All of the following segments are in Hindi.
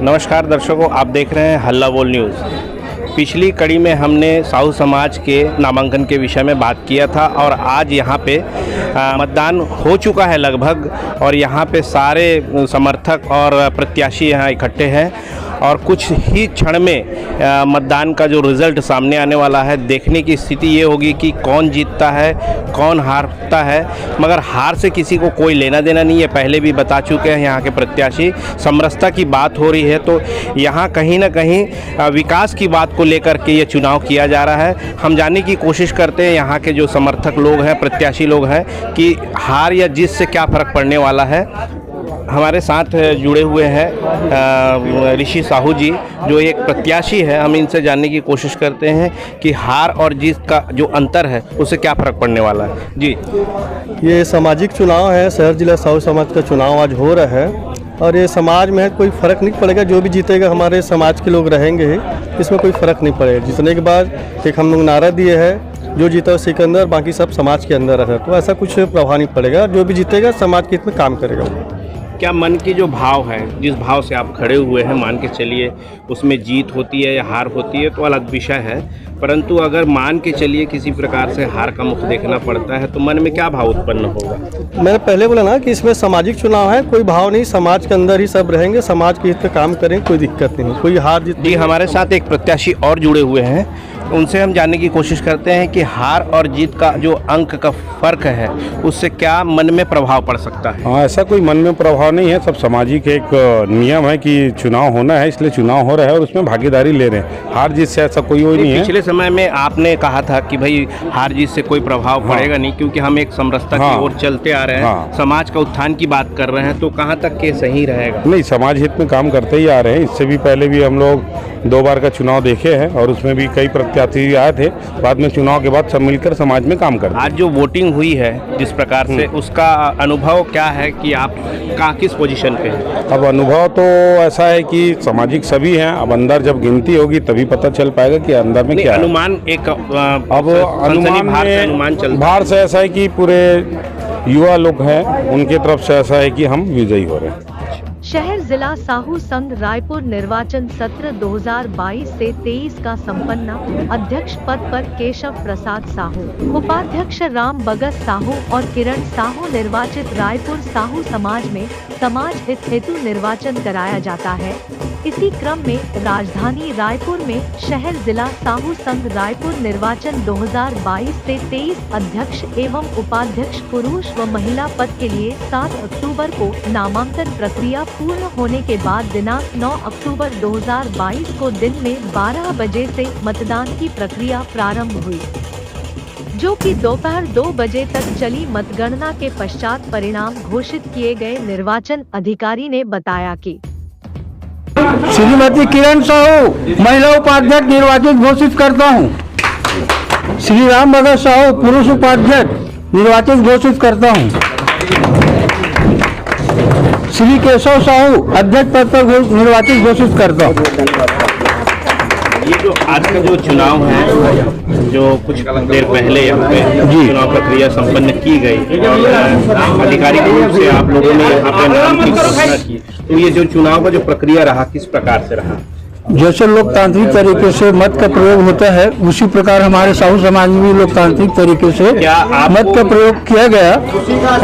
नमस्कार दर्शकों, आप देख रहे हैं हल्ला बोल न्यूज़। पिछली कड़ी में हमने साहू समाज के नामांकन के विषय में बात किया था और आज यहाँ पे मतदान हो चुका है लगभग, और यहाँ पे सारे समर्थक और प्रत्याशी यहाँ इकट्ठे हैं और कुछ ही क्षण में मतदान का जो रिज़ल्ट सामने आने वाला है, देखने की स्थिति ये होगी कि कौन जीतता है कौन हारता है। मगर हार से किसी को कोई लेना देना नहीं है, पहले भी बता चुके हैं यहाँ के प्रत्याशी। समरसता की बात हो रही है तो यहाँ कहीं ना कहीं विकास की बात को लेकर के ये चुनाव किया जा रहा है। हम जानने की कोशिश करते हैं यहाँ के जो समर्थक लोग हैं, प्रत्याशी लोग हैं, कि हार या जीत से क्या फ़र्क पड़ने वाला है। हमारे साथ जुड़े हुए हैं ऋषि साहू जी, जो एक प्रत्याशी है। हम इनसे जानने की कोशिश करते हैं कि हार और जीत का जो अंतर है उससे क्या फ़र्क पड़ने वाला है। जी, ये सामाजिक चुनाव है, शहर जिला साहू समाज का चुनाव आज हो रहा है और ये समाज में कोई फ़र्क नहीं पड़ेगा। जो भी जीतेगा हमारे समाज के लोग रहेंगे, इसमें कोई फ़र्क नहीं पड़ेगा। जीतने के बाद एक हम लोग नारा दिए है, जो जीता उसी के अंदर, बाकी सब समाज के अंदर है, तो ऐसा कुछ प्रभाव नहीं पड़ेगा। जो भी जीतेगा समाज के हित में काम करेगा। क्या मन की जो भाव है, जिस भाव से आप खड़े हुए हैं, मान के चलिए उसमें जीत होती है या हार होती है तो अलग विषय है, परंतु अगर मान के चलिए किसी प्रकार से हार का मुख देखना पड़ता है तो मन में क्या भाव उत्पन्न होगा? मैंने पहले बोला ना कि इसमें सामाजिक चुनाव है, कोई भाव नहीं, समाज के अंदर ही सब रहेंगे, समाज के हित में काम करें, कोई दिक्कत नहीं, कोई हार जीत। जी, हमारे साथ एक प्रत्याशी और जुड़े हुए हैं, उनसे हम जानने की कोशिश करते हैं कि हार और जीत का जो अंक का फ़र्क है उससे क्या मन में प्रभाव पड़ सकता है। हाँ, ऐसा कोई मन में प्रभाव नहीं है। सब सामाजिक एक नियम है कि चुनाव होना है, इसलिए चुनाव हो रहा है और उसमें भागीदारी ले रहे हैं। हार जीत से ऐसा कोई नहीं है। पिछले समय में आपने कहा था कि भाई हार जीत से कोई प्रभाव पड़ेगा नहीं, क्योंकि हम एक समरसता की ओर चलते आ रहे हैं, समाज का उत्थान की बात कर रहे हैं, तो कहाँ तक के सही रहेगा? नहीं, समाज हित में काम करते ही आ रहे हैं। इससे भी पहले भी हम लोग 2 बार का चुनाव देखे हैं और उसमें भी कई प्रत्याशी आए थे। बाद में चुनाव के बाद सब मिलकर समाज में काम करते हैं। आज जो वोटिंग हुई है जिस प्रकार से, उसका अनुभव क्या है कि आप किस पोजीशन पे हैं? अब अनुभव तो ऐसा है कि सामाजिक सभी हैं। अब अंदर जब गिनती होगी तभी पता चल पाएगा कि अंदर में क्या अनुमान एक अब अनुमान बाहर से ऐसा है कि पूरे युवा लोग हैं, उनके तरफ से ऐसा है कि हम विजयी हो रहे हैं। शहर जिला साहू संघ रायपुर निर्वाचन सत्र 2022 से 23 का संपन्न। अध्यक्ष पद पर केशव प्रसाद साहू, उपाध्यक्ष राम बगस साहू और किरण साहू निर्वाचित। रायपुर साहू समाज में समाज हित हेतु निर्वाचन कराया जाता है। इसी क्रम में राजधानी रायपुर में शहर जिला साहू संघ रायपुर निर्वाचन 2022 से 23 अध्यक्ष एवं उपाध्यक्ष पुरुष व महिला पद के लिए 7 अक्टूबर को नामांकन प्रक्रिया पूर्ण होने के बाद दिनांक 9 अक्टूबर 2022 को दिन में 12 बजे से मतदान की प्रक्रिया प्रारंभ हुई, जो कि दोपहर 2 बजे तक चली। मतगणना के पश्चात परिणाम घोषित किए गए। निर्वाचन अधिकारी ने बताया कि श्रीमती किरण साहू महिला उपाध्यक्ष निर्वाचित घोषित करता हूँ। श्री राम बगस साहू पुरुष उपाध्यक्ष निर्वाचित घोषित करता हूँ। श्री केशव साहू अध्यक्ष पद पर निर्वाचित घोषित करता हूँ। ये जो आज का जो चुनाव है, जो कुछ देर पहले यहाँ पे चुनाव प्रक्रिया संपन्न की गई और आधिकारिक रूप से आप लोगों ने यहाँ पे नाम की घोषणा की, तो ये जो चुनाव का जो प्रक्रिया रहा किस प्रकार से रहा? जैसे लोकतांत्रिक तरीके से मत का प्रयोग होता है, उसी प्रकार हमारे साहू समाज में भी लोकतांत्रिक तरीके से मत का प्रयोग किया गया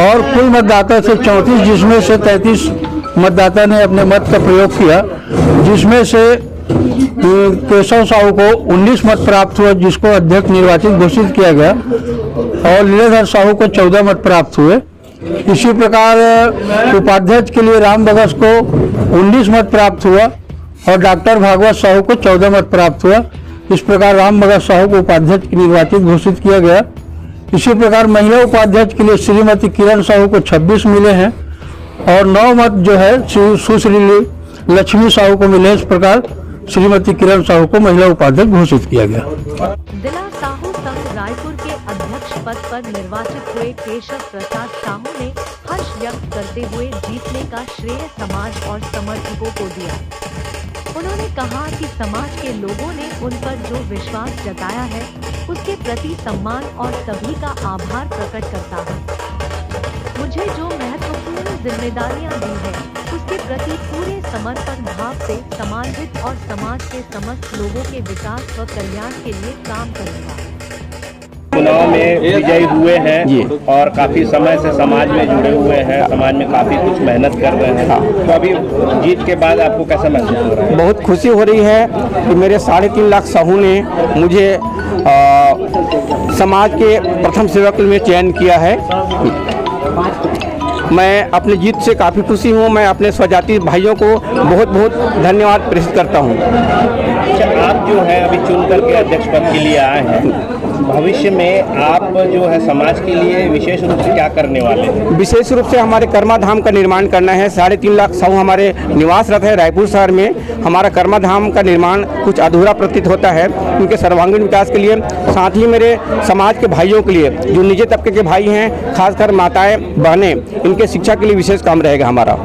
और कुल मतदाता से 34, जिसमें से 33 मतदाता ने अपने मत का प्रयोग किया, जिसमें से केशव साहू को 19 मत प्राप्त हुआ, जिसको अध्यक्ष निर्वाचित घोषित किया गया, और लीलाधर साहू को 14 मत प्राप्त हुए। इसी प्रकार उपाध्यक्ष के लिए राम बगस को 19 मत प्राप्त हुआ और डॉक्टर भागवत साहू को 14 मत प्राप्त हुआ। इस प्रकार राम बगस साहू को उपाध्यक्ष निर्वाचित घोषित किया गया। इसी प्रकार महिला उपाध्यक्ष के लिए श्रीमती किरण साहू को 26 मिले हैं और 9 मत जो है सुश्री लक्ष्मी साहू को मिले। इस प्रकार श्रीमती किरण साहू को महिला उपाध्यक्ष घोषित किया गया। जिला साहू संघ रायपुर के अध्यक्ष पद पर निर्वाचित हुए केशव प्रसाद साहू ने हर्ष व्यक्त करते हुए जीतने का श्रेय समाज और समर्थकों को दिया। उन्होंने कहा कि समाज के लोगों ने उन पर जो विश्वास जताया है उसके प्रति सम्मान और सभी का आभार प्रकट करता हूँ। मुझे जो महत्वपूर्ण जिम्मेदारियां दी है उसके प्रति पूरे समर्पण भाव से समाजिक और समाज के समस्त लोगों के विकास व कल्याण के लिए काम करेगा। चुनाव में विजयी हुए हैं और काफी समय से समाज में जुड़े हुए हैं, समाज में काफी कुछ मेहनत कर रहे हैं, तो अभी जीत के बाद आपको कैसा महसूस हो रहा है? बहुत खुशी हो रही है कि मेरे 3.5 लाख साहू ने मुझे समाज के प्रथम सेवक में चयन किया है। मैं अपनी जीत से काफ़ी खुशी हूँ। मैं अपने स्वजाति भाइयों को बहुत बहुत धन्यवाद प्रेषित करता हूँ। अच्छा, आप जो है अभी चुन करके अध्यक्ष पद के लिए आए हैं, भविष्य में आप जो है समाज के लिए विशेष रूप से क्या करने वाले हैं? विशेष रूप से हमारे कर्मा धाम का निर्माण करना है। 3.5 लाख साहू हमारे निवासरत है रायपुर शहर में। हमारा कर्मा धाम का निर्माण कुछ अधूरा प्रतीत होता है। उनके सर्वांगीण विकास के लिए, साथ ही मेरे समाज के भाइयों के लिए जो निजी तबके के भाई हैं, खासकर माताएं बहनें, इनके शिक्षा के लिए विशेष काम रहेगा हमारा।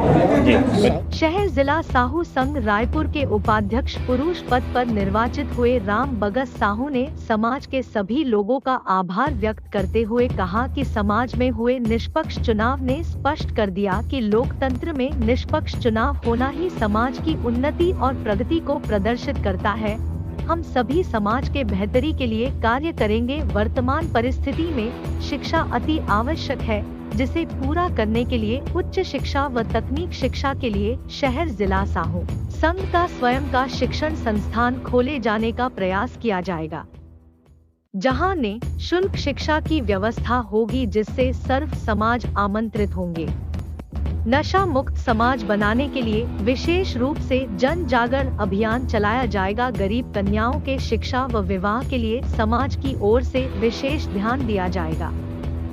शहर जिला साहू संघ रायपुर के उपाध्यक्ष पुरुष पद पर निर्वाचित हुए राम बगस साहू ने समाज के सभी लोगों का आभार व्यक्त करते हुए कहा कि समाज में हुए निष्पक्ष चुनाव ने स्पष्ट कर दिया कि लोकतंत्र में निष्पक्ष चुनाव होना ही समाज की उन्नति और प्रगति को प्रदर्शित करता है। हम सभी समाज के बेहतरी के लिए कार्य करेंगे। वर्तमान परिस्थिति में शिक्षा अति आवश्यक है, जिसे पूरा करने के लिए उच्च शिक्षा व तकनीक शिक्षा के लिए शहर जिला साहू संघ का स्वयं का शिक्षण संस्थान खोले जाने का प्रयास किया जाएगा, जहां निःशुल्क शिक्षा की व्यवस्था होगी, जिससे सर्व समाज आमंत्रित होंगे। नशा मुक्त समाज बनाने के लिए विशेष रूप से जन जागरण अभियान चलाया जाएगा। गरीब कन्याओं के शिक्षा व विवाह के लिए समाज की ओर से विशेष ध्यान दिया जाएगा।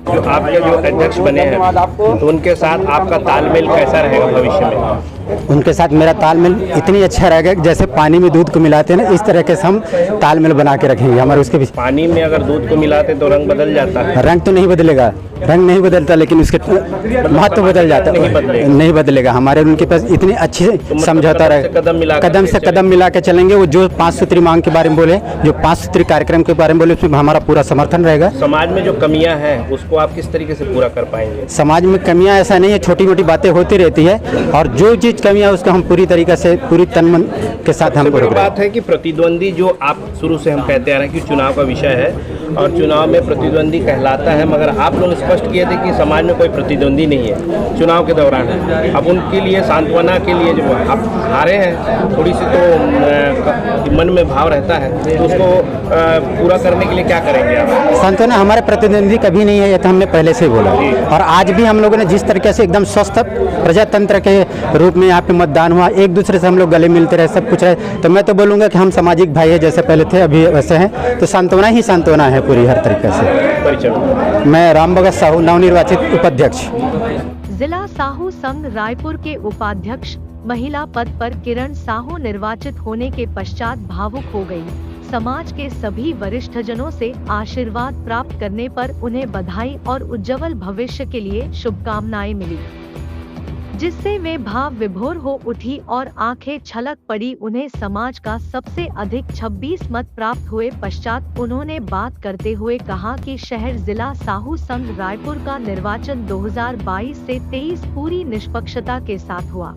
जो आपके जो अध्यक्ष बने हैं, तो उनके साथ आपका तालमेल कैसा रहेगा भविष्य में? उनके साथ मेरा तालमेल इतनी अच्छा रहेगा कि जैसे पानी में दूध को मिलाते हैं ना, इस तरह के हम तालमेल बना के रखेंगे। हमारे उसके भी पानी में अगर दूध को मिलाते तो रंग बदल जाता है। रंग तो नहीं बदलेगा, रंग नहीं बदलता, लेकिन उसके महत्व बदल जाता है। नहीं बदलेगा। हमारे उनके पास इतनी अच्छी समझौता रहेगा। कदम से कदम मिला के चलेंगे। वो जो 5 सूत्री मांग के बारे में बोले, जो 5 सूत्री कार्यक्रम के बारे में बोले, उसमें हमारा पूरा समर्थन रहेगा। समाज में जो कमियां हैं उसको आप किस तरीके से पूरा कर पाएंगे? समाज में कमियां ऐसा नहीं है, छोटी मोटी बातें होती रहती है, और जो चीज कमियां उसको हम पूरी तरीके से पूरी तन मन के साथ हम बड़ी बात है कि प्रतिद्वंदी जो आप शुरू से हम कहते आ रहे हैं कि चुनाव का विषय है और चुनाव में प्रतिद्वंदी कहलाता है, मगर आप लोग स्पष्ट किए थे कि समाज में कोई प्रतिद्वंदी नहीं है चुनाव के दौरान। अब उनके लिए सांत्वना के लिए जो आप हारे हैं, थोड़ी सी तो मन में भाव रहता है, तो उसको पूरा करने के लिए क्या करेंगे आप? सांत्वना हमारे प्रतिद्वंदी कभी नहीं है, ये तो हमने पहले से बोला। और आज भी हम लोगों ने जिस तरीके से एकदम स्वस्थ प्रजातंत्र के रूप में यहाँ पे मतदान हुआ, एक दूसरे से हम लोग गले मिलते रहे, सब कुछ रहे, तो मैं तो बोलूँगा कि हम सामाजिक भाई है, जैसे पहले थे अभी वैसे हैं। तो सांत्वना ही सांत्वना है पूरी हर तरीके से। मैं राम बगस साहू, नवनिर्वाचित उपाध्यक्ष। जिला साहू संघ रायपुर के उपाध्यक्ष महिला पद पर किरण साहू निर्वाचित होने के पश्चात भावुक हो गई। समाज के सभी वरिष्ठ जनों से आशीर्वाद प्राप्त करने पर उन्हें बधाई और उज्जवल भविष्य के लिए शुभकामनाएं मिली, जिससे वे भाव विभोर हो उठी और आंखें छलक पड़ी। उन्हें समाज का सबसे अधिक 26 मत प्राप्त हुए पश्चात उन्होंने बात करते हुए कहा कि शहर जिला साहू संघ रायपुर का निर्वाचन 2022 से 23 पूरी निष्पक्षता के साथ हुआ।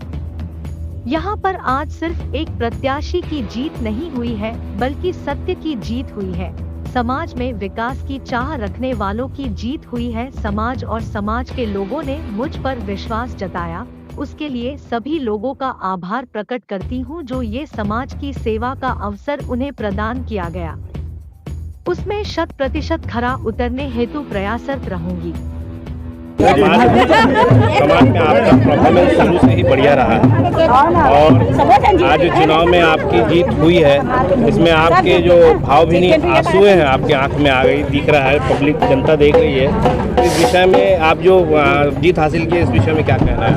यहाँ पर आज सिर्फ एक प्रत्याशी की जीत नहीं हुई है, बल्कि सत्य की जीत हुई है। समाज में विकास की चाह रखने वालों की जीत हुई है। समाज और समाज के लोगों ने मुझ पर विश्वास जताया, उसके लिए सभी लोगों का आभार प्रकट करती हूँ, जो ये समाज की सेवा का अवसर उन्हें प्रदान किया गया, उसमें 100% खरा उतरने हेतु प्रयासरत रहूंगी। समाज में आपका परफॉर्मेंस शुरू से ही बढ़िया रहा है और आज चुनाव में आपकी जीत हुई है, इसमें आपके जो भावभीनी आंसुएं हैं आपके आंख में आ गई, दिख रहा है, पब्लिक जनता देख रही है। इस विषय में आप जो जीत हासिल की, इस विषय में क्या कहना है?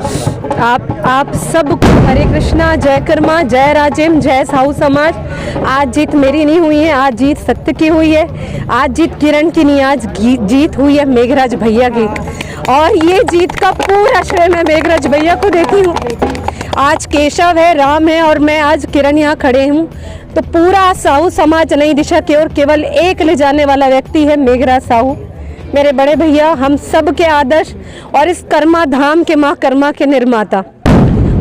आप सबको हरे कृष्णा, जय कर्मा, जय राजेम, जय साहू समाज। आज जीत मेरी नहीं हुई है, आज जीत सत्य की हुई है। आज जीत किरण की नहीं, आज जीत हुई है मेघराज भैया की, और ये जीत का पूरा श्रेय मैं मेघराज भैया को देती हूँ। आज केशव है, राम है और मैं आज किरण यहाँ खड़े हूँ, तो पूरा साहू समाज नई दिशा की ओर केवल एक ले जाने वाला व्यक्ति है मेघराज साहू। मेरे बड़े भैया, हम सब के आदर्श और इस कर्मा धाम के माँ कर्मा के निर्माता।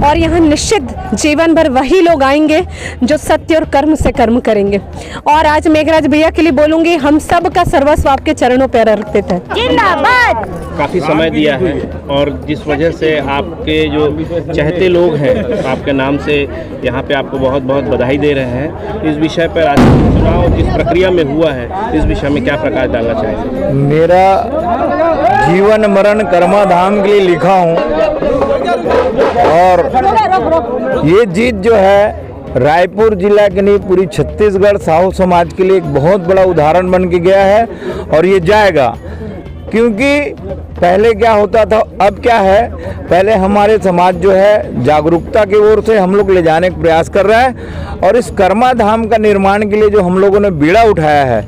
और यहाँ निश्चित जीवन भर वही लोग आएंगे जो सत्य और कर्म से कर्म करेंगे। और आज मेघराज भैया के लिए बोलूँगी, हम सब का सर्वस्व आपके चरणों पर अर्पित है। जिंदाबाद। काफ़ी समय दिया है और जिस वजह से आपके जो चाहते लोग हैं आपके नाम से यहाँ पे आपको बहुत बहुत बधाई दे रहे हैं। इस विषय पर आज चुनाव जिस प्रक्रिया में हुआ है, इस विषय में क्या प्रकाश डालना चाहेंगे? मेरा जीवन मरण कर्मा धाम के लिए लिखा हूँ और ये जीत जो है रायपुर जिला के नहीं पूरी छत्तीसगढ़ साहू समाज के लिए एक बहुत बड़ा उदाहरण बन के गया है और ये जाएगा। क्योंकि पहले क्या होता था, अब क्या है, पहले हमारे समाज जो है जागरूकता की ओर से हम लोग ले जाने का प्रयास कर रहा है और इस कर्मा धाम का निर्माण के लिए जो हम लोगों ने बीड़ा उठाया है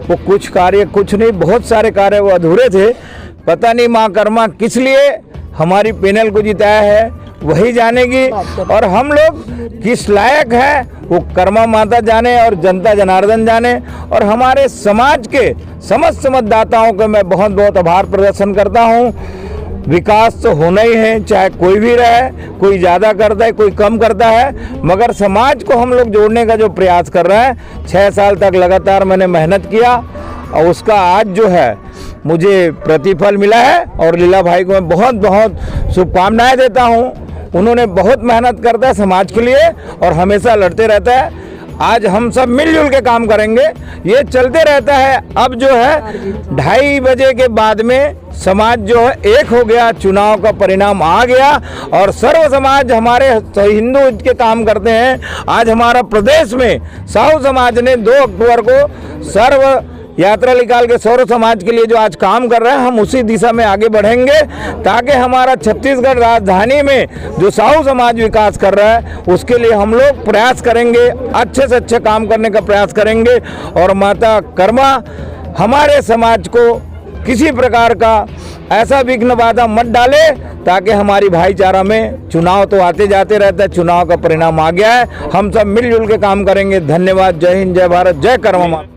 वो कुछ कार्य, कुछ नहीं बहुत सारे कार्य वो अधूरे थे। पता नहीं माँ कर्मा किस लिए हमारी पैनल को जिताया है वही जानेगी और हम लोग किस लायक है वो कर्मा माता जाने और जनता जनार्दन जाने। और हमारे समाज के समस्त मतदाताओं का मैं बहुत बहुत आभार प्रदर्शन करता हूँ। विकास तो होना ही है, चाहे कोई भी रहे, कोई ज़्यादा करता है कोई कम करता है, मगर समाज को हम लोग जोड़ने का जो प्रयास कर रहे हैं, 6 साल तक लगातार मैंने मेहनत किया और उसका आज जो है मुझे प्रतिफल मिला है। और लीला भाई को मैं बहुत बहुत शुभकामनाएं देता हूं। उन्होंने बहुत मेहनत करता है समाज के लिए और हमेशा लड़ते रहता है। आज हम सब मिलजुल के काम करेंगे, ये चलते रहता है। अब जो है 2:30 बजे के बाद में समाज जो है एक हो गया, चुनाव का परिणाम आ गया और सर्व समाज हमारे हिंदू के काम करते हैं। आज हमारा प्रदेश में साहू समाज ने 2 अक्टूबर को सर्व यात्रा निकाल के सौर समाज के लिए जो आज काम कर रहे हैं, हम उसी दिशा में आगे बढ़ेंगे ताकि हमारा छत्तीसगढ़ राजधानी में जो साहू समाज विकास कर रहा है उसके लिए हम लोग प्रयास करेंगे, अच्छे से अच्छे काम करने का प्रयास करेंगे। और माता कर्मा हमारे समाज को किसी प्रकार का ऐसा विघ्न बाधा मत डाले ताकि हमारी भाईचारा में, चुनाव तो आते जाते रहता है, चुनाव का परिणाम आ गया है, हम सब मिलजुल के काम करेंगे। धन्यवाद। जय हिंद, जय भारत, जय कर्मा माता।